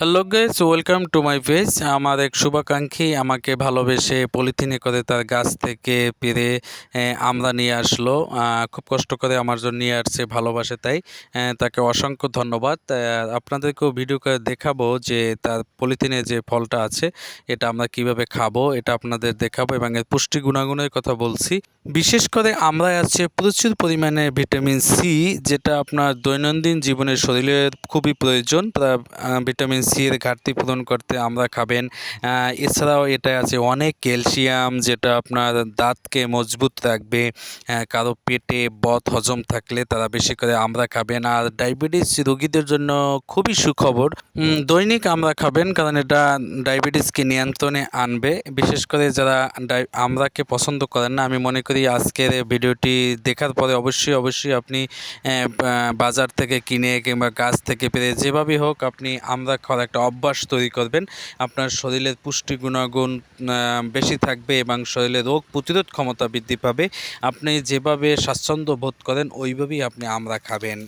Hello guys, welcome to my page. আমার এক শুভাকাঙ্ক্ষী আমাকে ভালোবেসে পলিথিনে করে তার গাছ থেকে পেরে আমরা নিয়ে আসলো। খুব কষ্ট করে আমার জন্য নিয়ে আসছে, ভালোবাসে তাই তাকে অসংখ্য ধন্যবাদ। আপনাদেরকেও ভিডিও করে দেখাবো যে তার পলিথিনে যে ফলটা আছে এটা আমরা কিভাবে খাবো, এটা আপনাদের দেখাবো এবং এর পুষ্টি গুণাগুণের কথা বলছি। বিশেষ করে আমরায় আছে প্রচুর পরিমাণে ভিটামিন সি, যেটা আপনার দৈনন্দিন জীবনে শরীরের খুবই প্রয়োজন। ভিটামিন সি এর ঘাটতি পূরণ করতে আমরা খাবেন। এছাড়াও এটা আছে অনেক ক্যালসিয়াম, যেটা আপনার দাঁতকে মজবুত রাখবে। কারো পেটে বদ হজম থাকলে তারা বেশি করে আমরা খাবেন। আর ডায়াবেটিস রোগীদের জন্য খুবই সুখবর, দৈনিক আমরা খাবেন, কারণ এটা ডায়াবেটিসকে নিয়ন্ত্রণে আনবে। বিশেষ করে যারা আমরাকে পছন্দ করেন না, আমি মনে করি আজকের এই ভিডিওটি দেখার পরে অবশ্যই আপনি বাজার থেকে কিনে কিংবা গাছ থেকে পেরে যেভাবেই হোক আপনি আমরা খাওয়ার একটা অভ্যাস তৈরি করবেন। আপনার শরীরের পুষ্টি গুণাগুণ বেশি থাকবে এবং শরীরের রোগ প্রতিরোধ ক্ষমতা বৃদ্ধি পাবে। আপনি যেভাবে স্বাচ্ছন্দ্য বোধ করেন ওইভাবেই আপনি আমরা খাবেন।